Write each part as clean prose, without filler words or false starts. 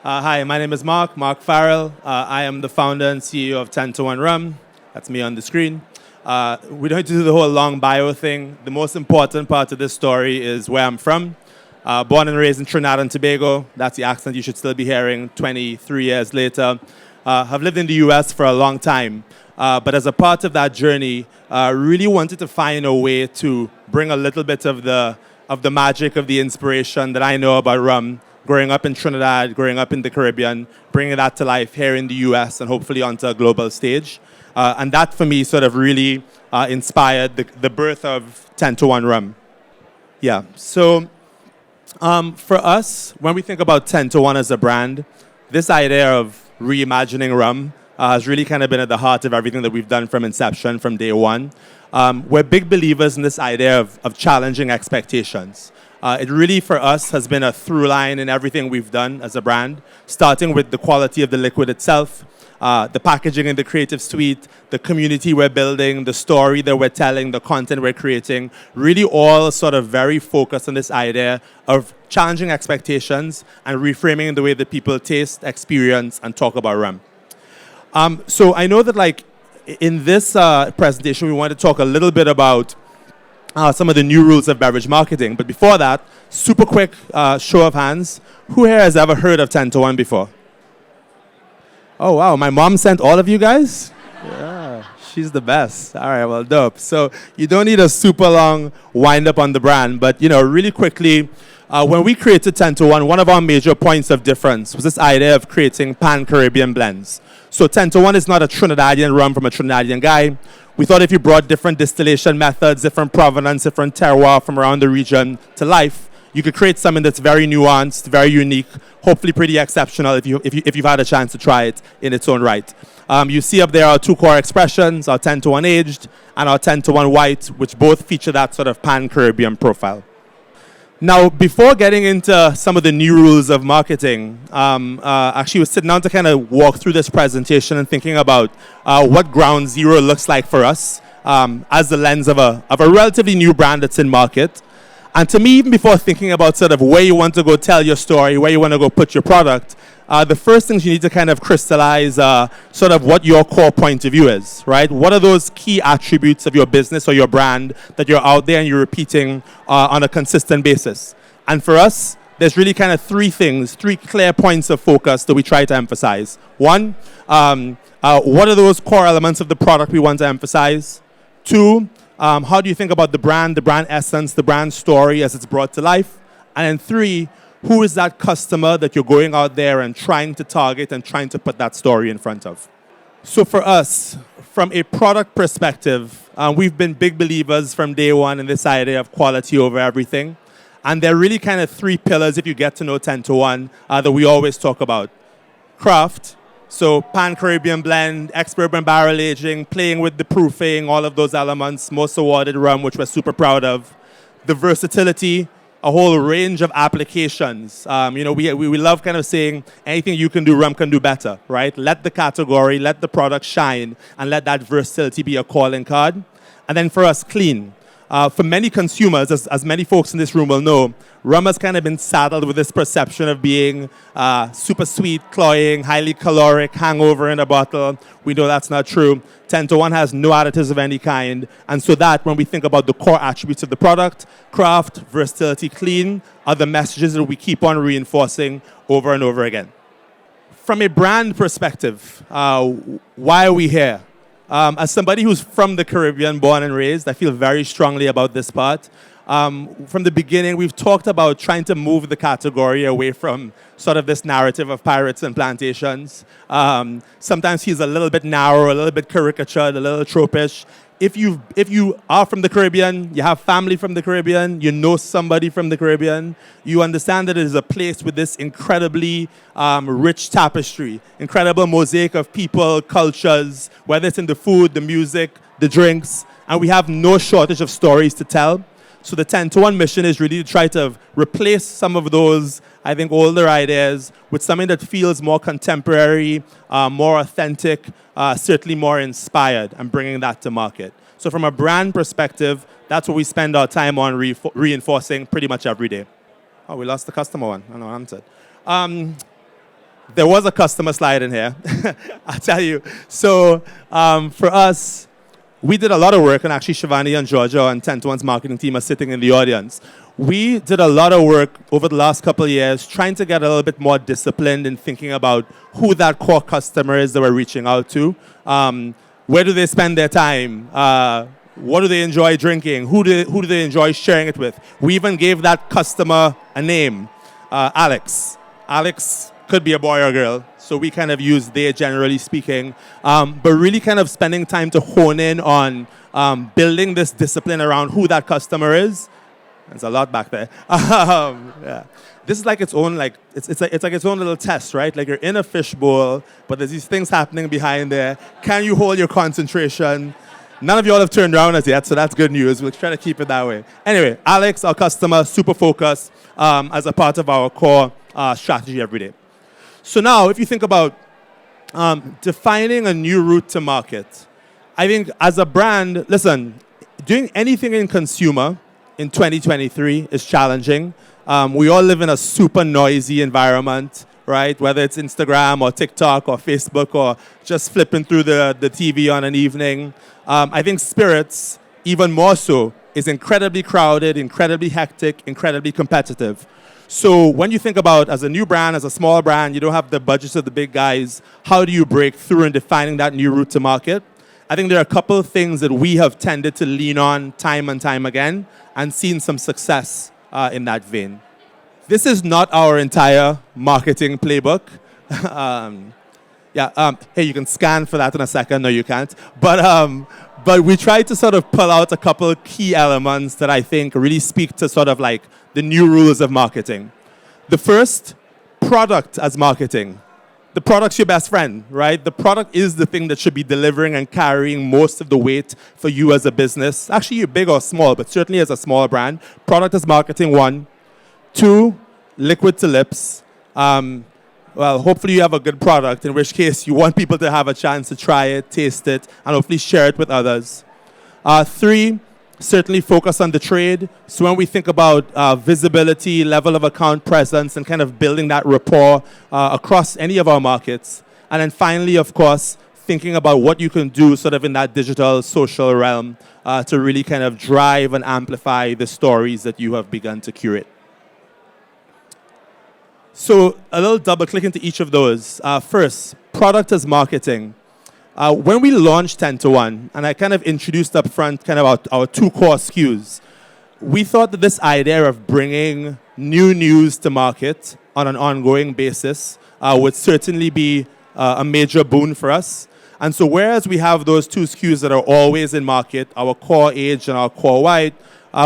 Hi, my name is Marc Farrell. I am the founder and CEO of 10 to 1 Rum. That's me on the screen. We don't have to do the whole long bio thing. The most important part of this story is where I'm from. Born and raised in Trinidad and Tobago. That's the accent you should still be hearing 23 years later. Have lived in the US for a long time. But as a part of that journey, really wanted to find a way to bring a little bit of the magic, of the inspiration that I know about rum, growing up in Trinidad, growing up in the Caribbean, bringing that to life here in the US and hopefully onto a global stage. And that, for me, sort of really inspired the birth of 10 to 1 Rum. Yeah, so for us, when we think about 10 to 1 as a brand, this idea of reimagining rum has really kind of been at the heart of everything that we've done from inception, from day one. We're big believers in this idea of challenging expectations. It really, for us, has been a through line in everything we've done as a brand, starting with the quality of the liquid itself, the packaging and the creative suite, the community we're building, the story that we're telling, the content we're creating, really all sort of very focused on this idea of challenging expectations and reframing the way that people taste, experience, and talk about rum. So I know that, like, in this presentation, we want to talk a little bit about some of the new rules of beverage marketing. But before that, super quick show of hands. Who here has ever heard of 10 to 1 before? Oh, wow. My mom sent all of you guys? Yeah, she's the best. All right, well, dope. So you don't need a super long wind up on the brand. But, you know, really quickly, when we created 10 to 1, one of our major points of difference was this idea of creating pan-Caribbean blends. So 10 to 1 is not a Trinidadian rum from a Trinidadian guy. We thought if you brought different distillation methods, different provenance, different terroir from around the region to life, you could create something that's very nuanced, very unique, hopefully pretty exceptional if you've had a chance to try it in its own right. You see up there our two core expressions, our 10 to 1 aged and our 10 to 1 white, which both feature that sort of pan-Caribbean profile. Now, before getting into some of the new rules of marketing, actually was sitting down to kind of walk through this presentation and thinking about what Ground Zero looks like for us as the lens of a relatively new brand that's in market. And to me, even before thinking about sort of where you want to go tell your story, where you want to go put your product, the first things you need to kind of crystallize sort of what your core point of view is, right? What are those key attributes of your business or your brand that you're out there and you're repeating on a consistent basis? And for us, there's really kind of three clear points of focus that we try to emphasize. One, what are those core elements of the product we want to emphasize? Two, how do you think about the brand essence, the brand story as it's brought to life? And then three, who is that customer that you're going out there and trying to target and trying to put that story in front of? So for us, from a product perspective, we've been big believers from day one in this idea of quality over everything. And there are really kind of three pillars, if you get to know 10 to 1, that we always talk about. Craft, so pan-Caribbean blend, ex-bourbon barrel aging, playing with the proofing, all of those elements, most awarded rum, which we're super proud of. The versatility, a whole range of applications. We love kind of saying anything you can do, rum can do better, right? Let the category, let the product shine, and let that versatility be a calling card. And then for us, clean. For many consumers, as many folks in this room will know, rum has kind of been saddled with this perception of being super sweet, cloying, highly caloric, hangover in a bottle. We know that's not true. 10 to 1 has no additives of any kind. And so that, when we think about the core attributes of the product, craft, versatility, clean, are the messages that we keep on reinforcing over and over again. From a brand perspective, why are we here? As somebody who's from the Caribbean, born and raised, I feel very strongly about this part. From the beginning, we've talked about trying to move the category away from sort of this narrative of pirates and plantations. Sometimes he's a little bit narrow, a little bit caricatured, a little tropish. If you are from the Caribbean, you have family from the Caribbean, you know somebody from the Caribbean, you understand that it is a place with this incredibly rich tapestry, incredible mosaic of people, cultures, whether it's in the food, the music, the drinks, and we have no shortage of stories to tell. So the 10 to 1 mission is really to try to replace some of those, I think, older ideas with something that feels more contemporary, more authentic, certainly more inspired, and bringing that to market. So from a brand perspective, that's what we spend our time on reinforcing pretty much every day. Oh, we lost the customer one. I know, answered. there was a customer slide in here. I'll tell you. So for us, we did a lot of work, and actually Shivani and Georgia and 10 to 1's marketing team are sitting in the audience. We did a lot of work over the last couple of years trying to get a little bit more disciplined in thinking about who that core customer is that we're reaching out to. Where do they spend their time? What do they enjoy drinking? Who do they enjoy sharing it with? We even gave that customer a name, Alex. Alex could be a boy or girl, so we kind of use they, generally speaking, but really kind of spending time to hone in on building this discipline around who that customer is. There's a lot back there. Yeah. This is like its own, like it's like its own little test, right? Like you're in a fishbowl, but there's these things happening behind there. Can you hold your concentration? None of y'all have turned around as yet, so that's good news. We'll try to keep it that way. Anyway, Alex, our customer, super focused as a part of our core strategy every day. So now, if you think about defining a new route to market, I think as a brand, listen, doing anything in consumer in 2023 is challenging. We all live in a super noisy environment, right? Whether it's Instagram or TikTok or Facebook or just flipping through the TV on an evening. I think spirits, even more so, is incredibly crowded, incredibly hectic, incredibly competitive. So when you think about as a new brand, as a small brand, you don't have the budgets of the big guys, how do you break through in defining that new route to market? I think there are a couple of things that we have tended to lean on time and time again and seen some success in that vein. This is not our entire marketing playbook. Hey, you can scan for that in a second. No, you can't. But we try to sort of pull out a couple of key elements that I think really speak to sort of like the new rules of marketing. The first, product as marketing. The product's your best friend, right? The product is the thing that should be delivering and carrying most of the weight for you as a business. Actually, you're big or small, but certainly as a small brand. Product as marketing, one. Two, liquid to lips. Well, hopefully you have a good product, in which case you want people to have a chance to try it, taste it, and hopefully share it with others. Three, certainly focus on the trade. So when we think about visibility, level of account presence, and kind of building that rapport across any of our markets. And then finally, of course, thinking about what you can do sort of in that digital social realm to really kind of drive and amplify the stories that you have begun to curate. So a little double click into each of those. First, product as marketing. When we launched 10 to 1, and I kind of introduced up front kind of our two core SKUs, we thought that this idea of bringing new news to market on an ongoing basis would certainly be a major boon for us. And so whereas we have those two SKUs that are always in market, our core age and our core white,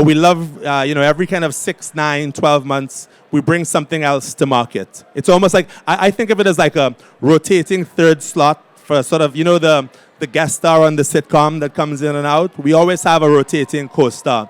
we love, every kind of 6, 9, 12 months, we bring something else to market. It's almost like, I think of it as like a rotating third slot for sort of, the guest star on the sitcom that comes in and out. We always have a rotating co-star.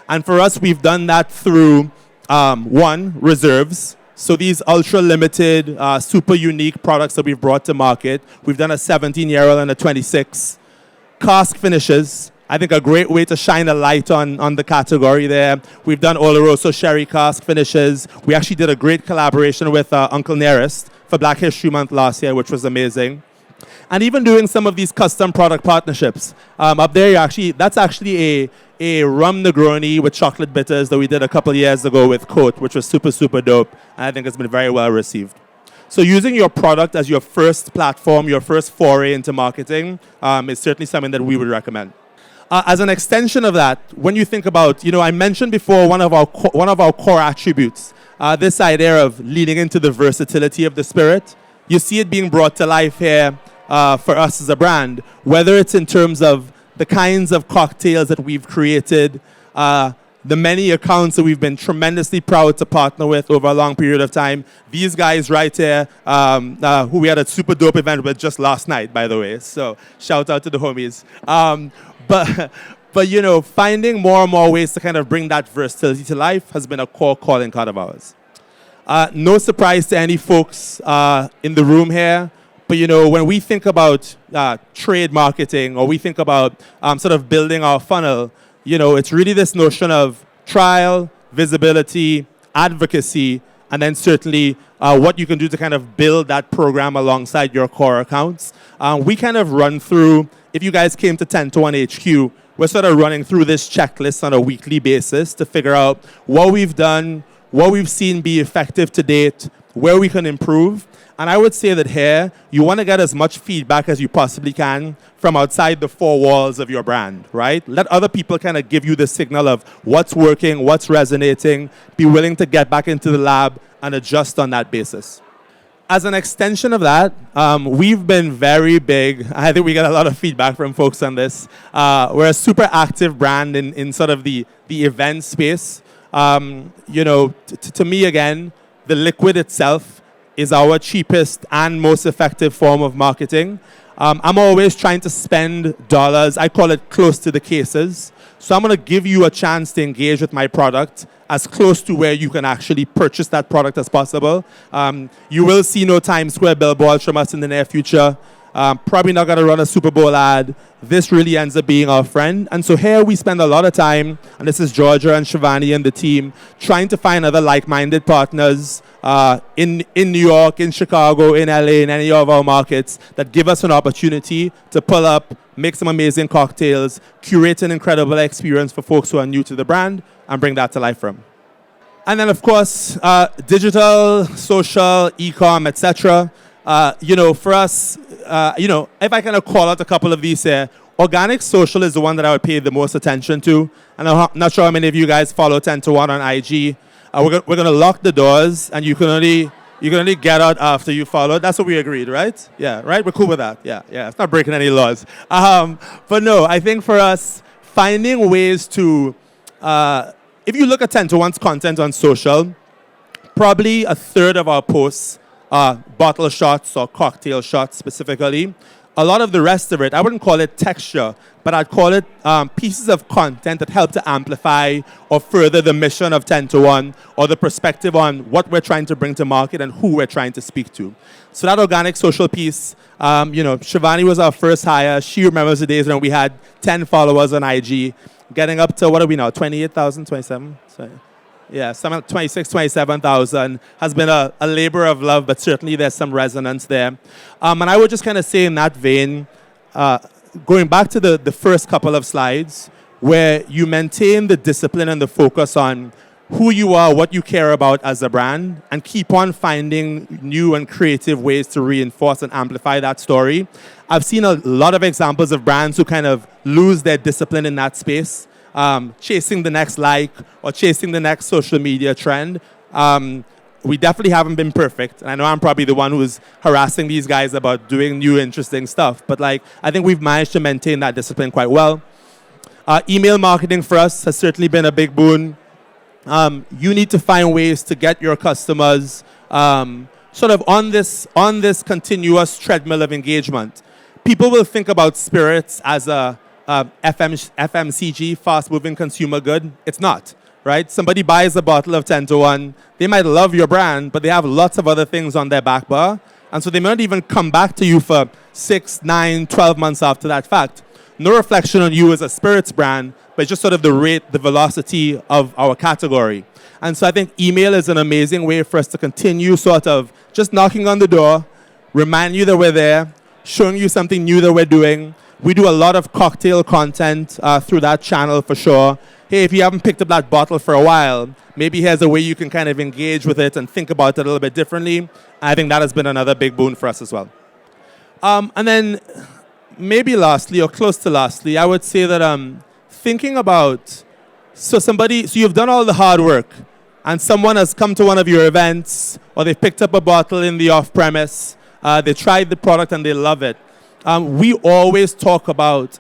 And for us, we've done that through, one, reserves. So these ultra-limited, super unique products that we've brought to market. We've done a 17-year-old and a 26. Cask finishes. I think a great way to shine a light on the category there. We've done Oloroso Sherry cask finishes. We actually did a great collaboration with Uncle Nearest for Black History Month last year, which was amazing. And even doing some of these custom product partnerships. Up there, that's actually a rum Negroni with chocolate bitters that we did a couple years ago with Coat, which was super, super dope. And I think it's been very well received. So using your product as your first platform, your first foray into marketing is certainly something that we would recommend. As an extension of that, when you think about, I mentioned before one of our core attributes, this idea of leaning into the versatility of the spirit. You see it being brought to life here for us as a brand, whether it's in terms of the kinds of cocktails that we've created, the many accounts that we've been tremendously proud to partner with over a long period of time. These guys right here, who we had a super dope event with just last night, by the way. So shout out to the homies. But finding more and more ways to kind of bring that versatility to life has been a core calling card of ours. No surprise to any folks in the room here, but when we think about trade marketing or we think about sort of building our funnel, it's really this notion of trial, visibility, advocacy, and then certainly what you can do to kind of build that program alongside your core accounts. We kind of run through, if you guys came to 10 to 1 HQ, we're sort of running through this checklist on a weekly basis to figure out what we've done, what we've seen be effective to date, where we can improve. And I would say that here, you want to get as much feedback as you possibly can from outside the four walls of your brand, right? Let other people kind of give you the signal of what's working, what's resonating. Be willing to get back into the lab and adjust on that basis. As an extension of that, we've been very big. I think we get a lot of feedback from folks on this. We're a super active brand in sort of the event space. To me, again, the liquid itself is our cheapest and most effective form of marketing. I'm always trying to spend dollars. I call it close to the cases. So I'm going to give you a chance to engage with my product as close to where you can actually purchase that product as possible. You will see no Times Square billboards from us in the near future. Probably not going to run a Super Bowl ad. This really ends up being our friend. And so here we spend a lot of time, and this is Georgia and Shivani and the team, trying to find other like-minded partners in New York, in Chicago, in LA, in any of our markets that give us an opportunity to pull up, make some amazing cocktails, curate an incredible experience for folks who are new to the brand, and bring that to life for them. And then, of course, digital, social, e-com, etc. For us, if I kind of call out a couple of these here, organic social is the one that I would pay the most attention to. And I'm not sure how many of you guys follow 10 to 1 on IG. We're going to lock the doors, and you can only get out after you follow. That's what we agreed, right? Yeah, right? We're cool with that. Yeah. It's not breaking any laws. But no, I think for us, finding ways to, if you look at 10 to 1's content on social, probably a third of our posts bottle shots or cocktail shots specifically. A lot of the rest of it, I wouldn't call it texture, but I'd call it pieces of content that help to amplify or further the mission of 10 to 1 or the perspective on what we're trying to bring to market and who we're trying to speak to. So that organic social piece, Shivani was our first hire. She remembers the days when we had 10 followers on IG, getting up to, what are we now, 28,000, 27? Sorry. Yeah, some 26, 27,000 has been a labor of love, but certainly there's some resonance there. And I would just kind of say in that vein, going back to the first couple of slides, where you maintain the discipline and the focus on who you are, what you care about as a brand, and keep on finding new and creative ways to reinforce and amplify that story. I've seen a lot of examples of brands who kind of lose their discipline in that space. Chasing the next like or chasing the next social media trend. We definitely haven't been perfect. And I know I'm probably the one who's harassing these guys about doing new, interesting stuff. But I think we've managed to maintain that discipline quite well. Email marketing for us has certainly been a big boon. You need to find ways to get your customers sort of on this continuous treadmill of engagement. People will think about spirits as a FMCG, fast-moving consumer good. It's not, right? Somebody buys a bottle of 10 to 1. They might love your brand, but they have lots of other things on their back bar. And so they may not even come back to you for 6, 9, 12 months after that fact. No reflection on you as a spirits brand, but just sort of the rate, the velocity of our category. And so I think email is an amazing way for us to continue sort of just knocking on the door, remind you that we're there, showing you something new that we're doing. We do a lot of cocktail content through that channel for sure. Hey, if you haven't picked up that bottle for a while, maybe here's a way you can kind of engage with it and think about it a little bit differently. I think that has been another big boon for us as well. And then maybe lastly, or close to lastly, I would say that thinking about, so you've done all the hard work and someone has come to one of your events or they've picked up a bottle in the off-premise, they tried the product and they love it. We always talk about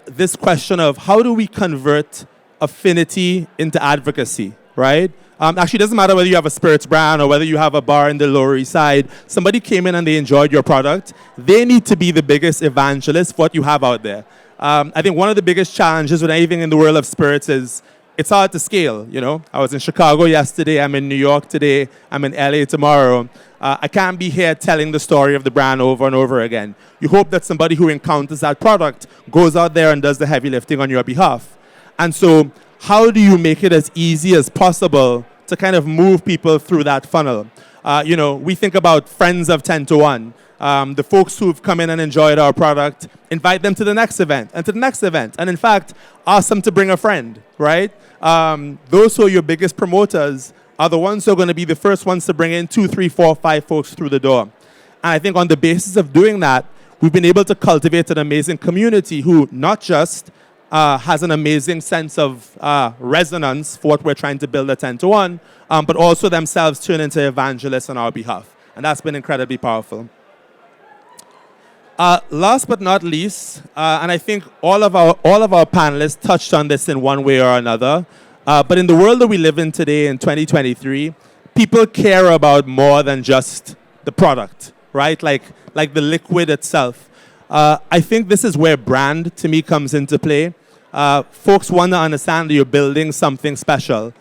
this question of how do we convert affinity into advocacy, right? Actually, it doesn't matter whether you have a spirits brand or whether you have a bar in the Lower East Side. Somebody came in and they enjoyed your product. They need to be the biggest evangelist for what you have out there. I think one of the biggest challenges with anything in the world of spirits is it's hard to scale, I was in Chicago yesterday, I'm in New York today, I'm in LA tomorrow. I can't be here telling the story of the brand over and over again. You hope that somebody who encounters that product goes out there and does the heavy lifting on your behalf. And so how do you make it as easy as possible to kind of move people through that funnel. We think about friends of 10 to 1. The folks who've come in and enjoyed our product, invite them to the next event and to the next event. And in fact, ask them to bring a friend, right? Those who are your biggest promoters are the ones who are going to be the first ones to bring in 2, 3, 4, 5 folks through the door. And I think on the basis of doing that, we've been able to cultivate an amazing community who not just has an amazing sense of resonance for what we're trying to build at 10 to 1, but also themselves turn into evangelists on our behalf. And that's been incredibly powerful. Last but not least, and I think all of our panelists touched on this in one way or another, but in the world that we live in today in 2023, people care about more than just the product, right? Like the liquid itself. I think this is where brand, to me, comes into play. Folks want to understand that you're building something special.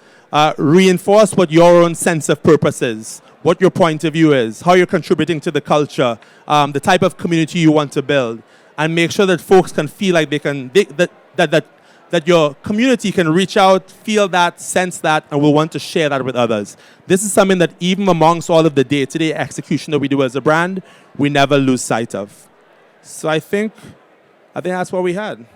Reinforce what your own sense of purpose is, what your point of view is, how you're contributing to the culture, the type of community you want to build, and make sure that folks can feel like that your community can reach out, feel that, sense that, and will want to share that with others. This is something that even amongst all of the day-to-day execution that we do as a brand, we never lose sight of. So I think that's what we had.